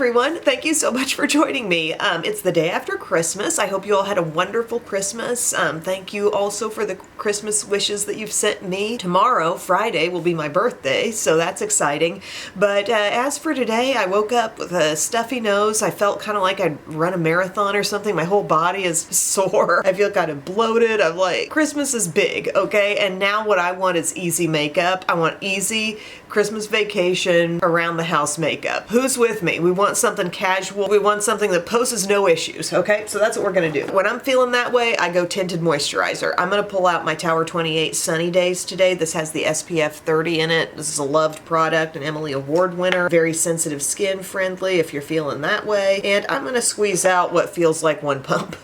everyone. Thank you so much for joining me. It's the day after Christmas. I hope you all had a wonderful Christmas. Thank you also for the Christmas wishes that you've sent me. Tomorrow, Friday, will be my birthday, so that's exciting. But as for today, I woke up with a stuffy nose. I felt kind of like I'd run a marathon or something. My whole body is sore. I feel kind of bloated. I'm like, Christmas is big, okay? And now what I want is easy makeup. I want easy Christmas vacation around the house makeup. Who's with me? We want something casual. We want something that poses no issues, okay? So that's what we're gonna do. When I'm feeling that way, I go tinted moisturizer. I'm gonna pull out my Tower 28 Sunny Days today. This has the SPF 30 in it. This is a loved product, an Emily Award winner. Very sensitive skin friendly if you're feeling that way. And I'm gonna squeeze out what feels like one pump.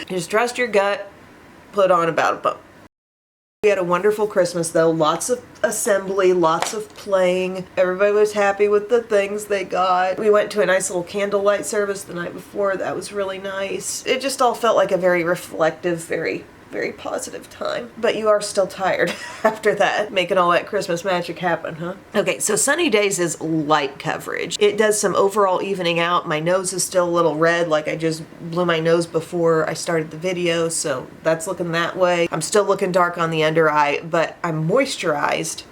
Just trust your gut, put on about a pump. We had a wonderful Christmas though, lots of assembly, lots of playing. Everybody was happy with the things they got. We went to a nice little candlelight service the night before. That was really nice. It just all felt like a very reflective, very positive time. But you are still tired after that, making all that Christmas magic happen, huh? Okay, so Sunny Days is light coverage. It does some overall evening out. My nose is still a little red, like I just blew my nose before I started the video, so that's looking that way. I'm still looking dark on the under eye, but I'm moisturized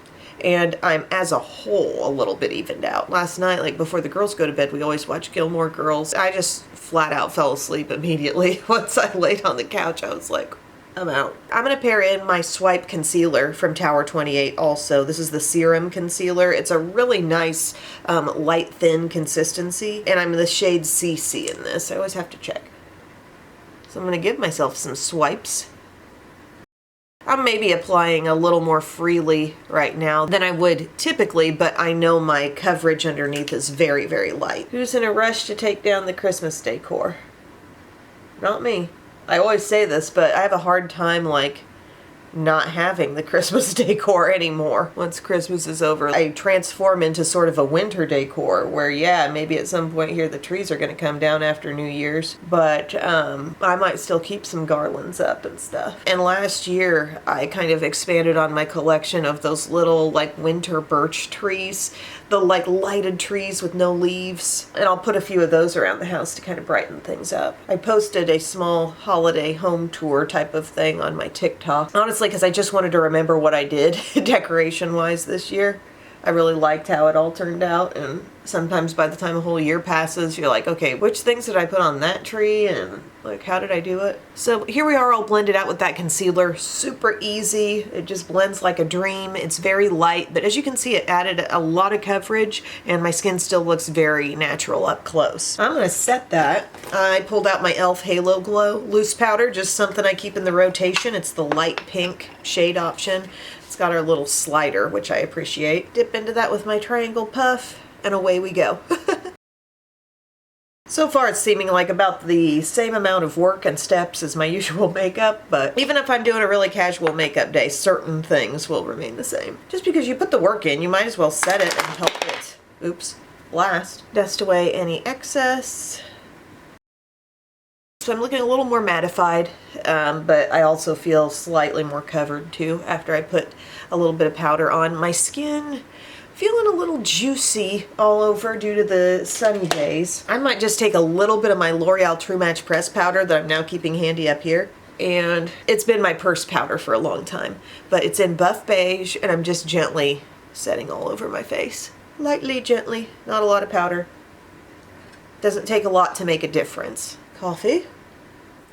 and I'm as a whole a little bit evened out. Last night, like before the girls go to bed, we always watch Gilmore Girls. I just flat out fell asleep immediately. Once I laid on the couch, I was like, I'm out. I'm going to pair in my Swipe concealer from Tower 28 also. This is the Serum Concealer. It's a really nice light thin consistency, and I'm in the shade CC in this. I always have to check. So I'm going to give myself some swipes. I'm maybe applying a little more freely right now than I would typically, but I know my coverage underneath is very light. Who's in a rush to take down the Christmas decor? Not me. I always say this, but I have a hard time like not having the Christmas decor anymore. Once Christmas is over, I transform into sort of a winter decor where, yeah, maybe at some point here the trees are going to come down after New Year's, but I might still keep some garlands up and stuff. And last year I kind of expanded on my collection of those little like winter birch trees, the like lighted trees with no leaves, and I'll put a few of those around the house to kind of brighten things up. I posted a small holiday home tour type of thing on my TikTok. Honestly, because I just wanted to remember what I did decoration-wise this year. I really liked how it all turned out, and sometimes by the time a whole year passes, you're like, okay, which things did I put on that tree, and like, how did I do it? So here we are all blended out with that concealer. Super easy. It just blends like a dream. It's very light, but as you can see, it added a lot of coverage, and my skin still looks very natural up close. I'm gonna set that. I pulled out my e.l.f. Halo Glow loose powder, just something I keep in the rotation. It's the light pink shade option. It's got our little slider, which I appreciate. Dip into that with my triangle puff, and away we go. So far it's seeming like about the same amount of work and steps as my usual makeup, but even if I'm doing a really casual makeup day, certain things will remain the same. Just because you put the work in, you might as well set it and help it, oops, last. Dust away any excess. So I'm looking a little more mattified, but I also feel slightly more covered too after I put a little bit of powder on. My skin feeling a little juicy all over due to the sunny days. I might just take a little bit of my L'Oreal True Match press powder that I'm now keeping handy up here. And it's been my purse powder for a long time, but it's in buff beige, and I'm just gently setting all over my face. Lightly, gently, not a lot of powder. Doesn't take a lot to make a difference. Coffee.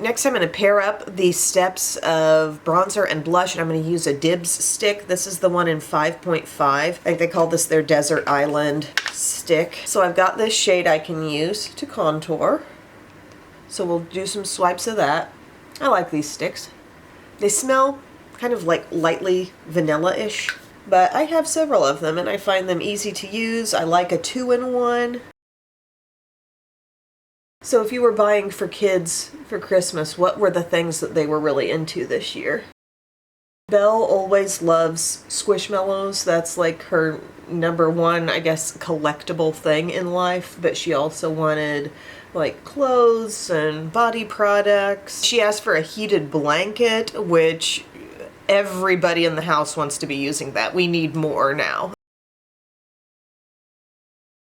Next I'm going to pair up the steps of bronzer and blush, and I'm going to use a Dibs stick. This is the one in 5.5. I think they call this their Desert Island stick. So I've got this shade I can use to contour. So we'll do some swipes of that. I like these sticks. They smell kind of like lightly vanilla-ish, but I have several of them and I find them easy to use. I like a 2-in-1. So if you were buying for kids for Christmas, what were the things that they were really into this year? Belle always loves Squishmallows. That's like her #1, I guess, collectible thing in life, but she also wanted like clothes and body products. She asked for a heated blanket, which everybody in the house wants to be using that. We need more now.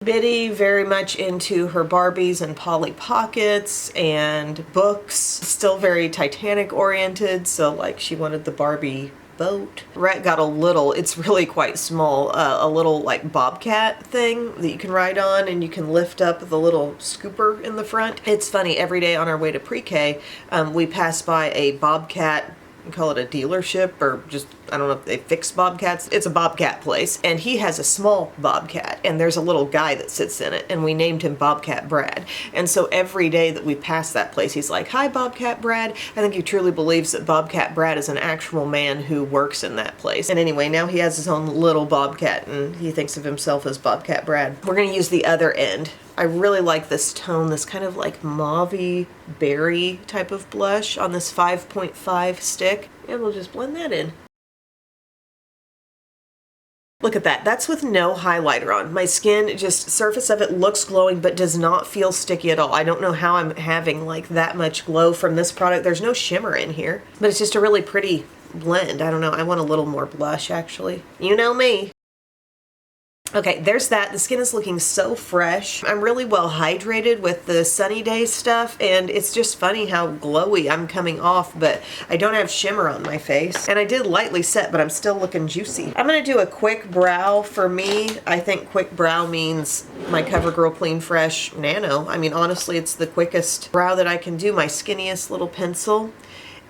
Biddy very much into her Barbies and Polly Pockets and books. Still very Titanic oriented, so like she wanted the Barbie boat. Rhett got a little, it's really quite small, a little like bobcat thing that you can ride on, and you can lift up the little scooper in the front. It's funny, every day on our way to pre-K, we pass by a bobcat, we call it a dealership, or just, I don't know if they fix bobcats. It's a bobcat place, and he has a small bobcat, and there's a little guy that sits in it, and we named him Bobcat Brad. And so every day that we pass that place, he's like, "Hi, Bobcat Brad." I think he truly believes that Bobcat Brad is an actual man who works in that place. And anyway, now he has his own little bobcat, and he thinks of himself as Bobcat Brad. We're gonna use the other end. I really like this tone, this kind of like mauve-y berry type of blush on this 5.5 stick, and we'll just blend that in. Look at that. That's with no highlighter on. My skin, just surface of it looks glowing but does not feel sticky at all. I don't know how I'm having like that much glow from this product. There's no shimmer in here, but it's just a really pretty blend. I don't know. I want a little more blush actually. You know me. Okay, there's that. The skin is looking so fresh. I'm really well hydrated with the sunny day stuff, and it's just funny how glowy I'm coming off, but I don't have shimmer on my face. And I did lightly set, but I'm still looking juicy. I'm gonna do a quick brow. For me, I think quick brow means my CoverGirl Clean Fresh Nano. I mean, honestly, it's the quickest brow that I can do, my skinniest little pencil.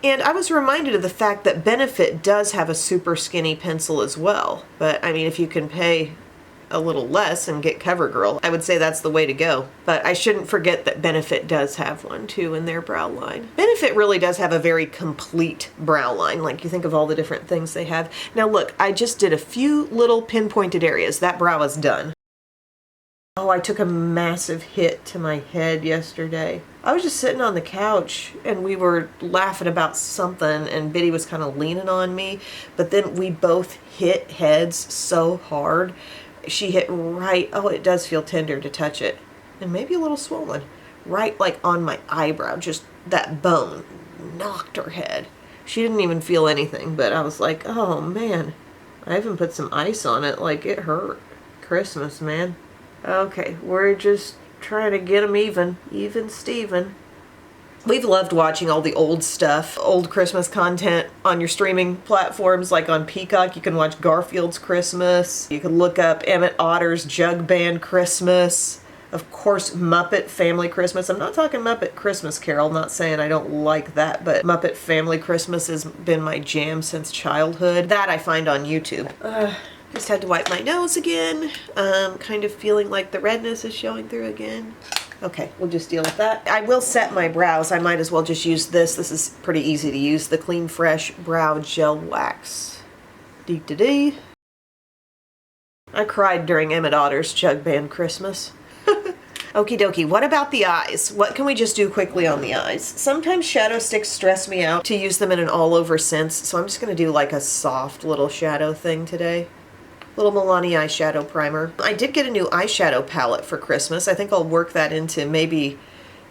And I was reminded of the fact that Benefit does have a super skinny pencil as well. But I mean, if you can pay a little less and get CoverGirl, I would say that's the way to go. But I shouldn't forget that Benefit does have one too in their brow line. Benefit really does have a very complete brow line. Like, you think of all the different things they have. Now look, I just did a few little pinpointed areas. That brow is done. Oh, I took a massive hit to my head yesterday. I was just sitting on the couch and we were laughing about something, and Biddy was kind of leaning on me, but then we both hit heads so hard. She hit right, oh, it does feel tender to touch it, and maybe a little swollen, right like on my eyebrow. Just that bone knocked her head. She didn't even feel anything, but I was like, oh man, I even put some ice on it. Like, it hurt. Christmas, man. Okay, we're just trying to get them even Steven. We've loved watching all the old stuff, old Christmas content on your streaming platforms. Like on Peacock, you can watch Garfield's Christmas. You can look up Emmett Otter's Jug Band Christmas. Of course, Muppet Family Christmas. I'm not talking Muppet Christmas Carol, not saying I don't like that, but Muppet Family Christmas has been my jam since childhood. That I find on YouTube. Just had to wipe my nose again. Kind of feeling like the redness is showing through again. Okay, we'll just deal with that. I will set my brows. I might as well just use this. This is pretty easy to use. The Clean Fresh Brow Gel Wax. Dee-da-dee. I cried during Emmett Otter's Jug Band Christmas. Okie dokie, what about the eyes? What can we just do quickly on the eyes? Sometimes shadow sticks stress me out to use them in an all-over sense, so I'm just going to do like a soft little shadow thing today. Little Milani eyeshadow primer. I did get a new eyeshadow palette for Christmas. I think I'll work that into maybe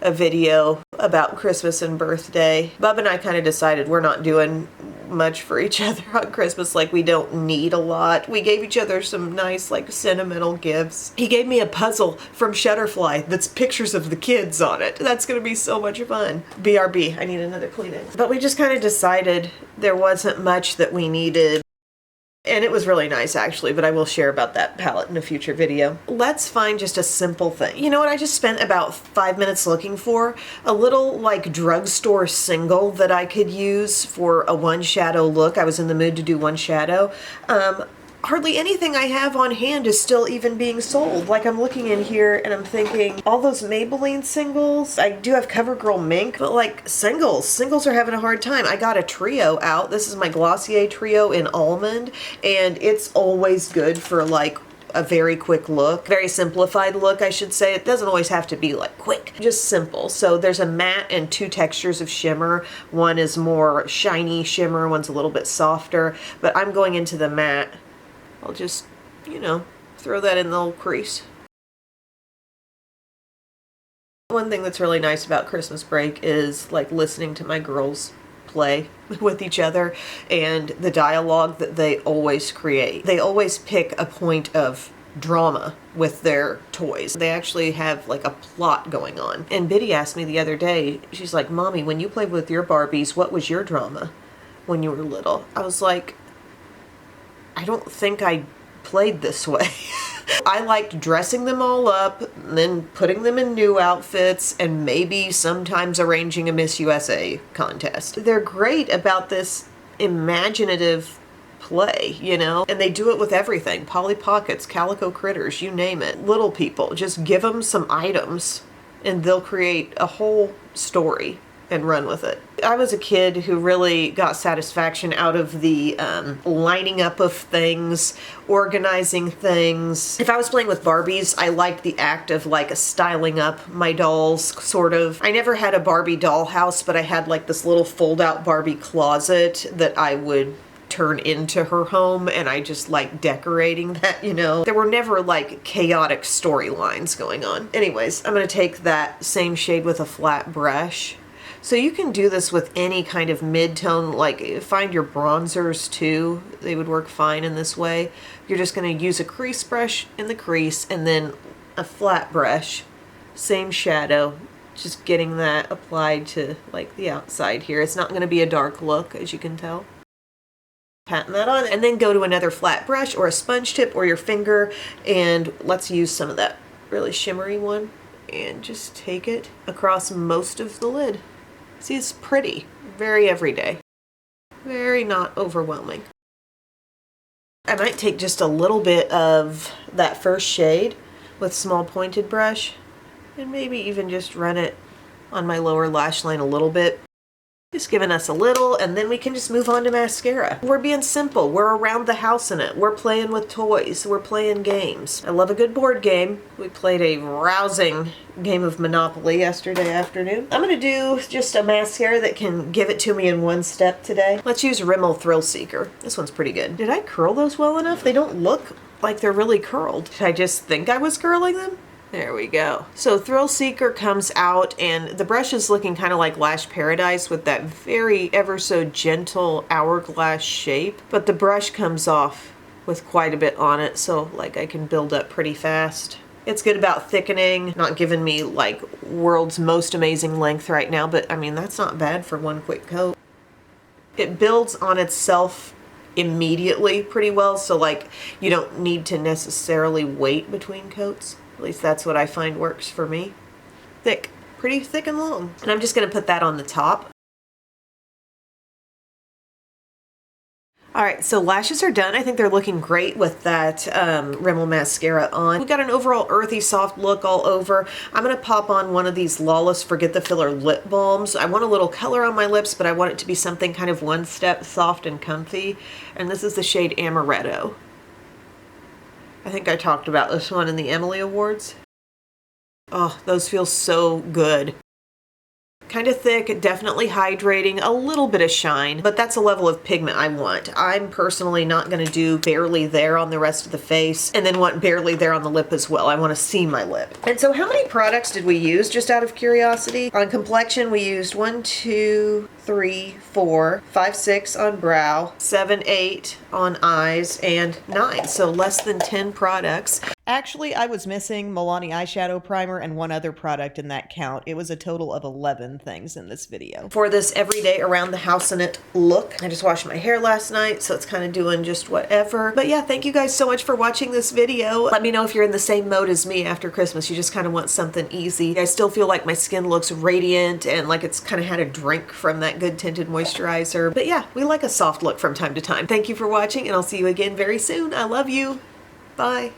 a video about Christmas and birthday. Bub and I kind of decided we're not doing much for each other on Christmas. Like, we don't need a lot. We gave each other some nice, like, sentimental gifts. He gave me a puzzle from Shutterfly that's pictures of the kids on it. That's gonna be so much fun. BRB, I need another Kleenex. But we just kind of decided there wasn't much that we needed. And it was really nice actually, but I will share about that palette in a future video. Let's find just a simple thing. You know what I just spent about 5 minutes looking for? A little like drugstore single that I could use for a one shadow look. I was in the mood to do one shadow. Hardly anything I have on hand is still even being sold. Like, I'm looking in here and I'm thinking, all those Maybelline singles, I do have CoverGirl Mink, but like singles are having a hard time. I got a trio out. This is my Glossier trio in almond, and it's always good for like a very quick look, very simplified look, I should say. It doesn't always have to be like quick, just simple. So there's a matte and two textures of shimmer. One is more shiny shimmer, one's a little bit softer, but I'm going into the matte. I'll just, you know, throw that in the little crease. One thing that's really nice about Christmas break is like listening to my girls play with each other and the dialogue that they always create. They always pick a point of drama with their toys. They actually have like a plot going on. And Biddy asked me the other day, she's like, Mommy, when you played with your Barbies, what was your drama when you were little? I was like, I don't think I played this way. I liked dressing them all up, and then putting them in new outfits, and maybe sometimes arranging a Miss USA contest. They're great about this imaginative play, you know? And they do it with everything. Polly Pockets, Calico Critters, you name it. Little people, just give them some items and they'll create a whole story and run with it. I was a kid who really got satisfaction out of the lining up of things, organizing things. If I was playing with Barbies, I liked the act of like styling up my dolls, sort of. I never had a Barbie dollhouse, but I had like this little fold-out Barbie closet that I would turn into her home, and I just like decorating that, you know. There were never like chaotic storylines going on. Anyways, I'm gonna take that same shade with a flat brush. So you can do this with any kind of mid-tone, like find your bronzers too. They would work fine in this way. You're just going to use a crease brush in the crease and then a flat brush, same shadow, just getting that applied to like the outside here. It's not going to be a dark look, as you can tell. Patting that on, and then go to another flat brush or a sponge tip or your finger, and let's use some of that really shimmery one and just take it across most of the lid. See, it's pretty, very everyday, very not overwhelming. I might take just a little bit of that first shade with small pointed brush and maybe even just run it on my lower lash line a little bit. Just giving us a little, and then we can just move on to mascara. We're being simple. We're around the house in it. We're playing with toys. We're playing games. I love a good board game. We played a rousing game of Monopoly yesterday afternoon. I'm going to do just a mascara that can give it to me in one step today. Let's use Rimmel Thrill Seeker. This one's pretty good. Did I curl those well enough? They don't look like they're really curled. Did I just think I was curling them? There we go. So Thrill Seeker comes out, and the brush is looking kind of like Lash Paradise with that very ever so gentle hourglass shape, but the brush comes off with quite a bit on it, so like I can build up pretty fast. It's good about thickening, not giving me like world's most amazing length right now, but I mean that's not bad for one quick coat. It builds on itself immediately pretty well, so like you don't need to necessarily wait between coats. At least that's what I find works for me. Thick, pretty thick and long. And I'm just gonna put that on the top. All right, so lashes are done. I think they're looking great with that Rimmel mascara on. We've got an overall earthy, soft look all over. I'm gonna pop on one of these Lawless Forget the Filler lip balms. I want a little color on my lips, but I want it to be something kind of one step soft and comfy. And this is the shade Amaretto. I think I talked about this one in the Emily Awards. Oh, those feel so good. Kind of thick, definitely hydrating, a little bit of shine, but that's a level of pigment I want. I'm personally not going to do barely there on the rest of the face, and then want barely there on the lip as well. I want to see my lip. And so how many products did we use, just out of curiosity? On complexion, we used 1, 2, 3, 4, 5, 6 on brow, 7, 8 on eyes, and 9. So less than 10 products. Actually, I was missing Milani eyeshadow primer and one other product in that count. It was a total of 11 things in this video. For this everyday around the house in it look, I just washed my hair last night, so it's kind of doing just whatever. But yeah, thank you guys so much for watching this video. Let me know if you're in the same mode as me after Christmas. You just kind of want something easy. I still feel like my skin looks radiant and like it's kind of had a drink from that good tinted moisturizer. But yeah, we like a soft look from time to time. Thank you for watching, and I'll see you again very soon. I love you. Bye.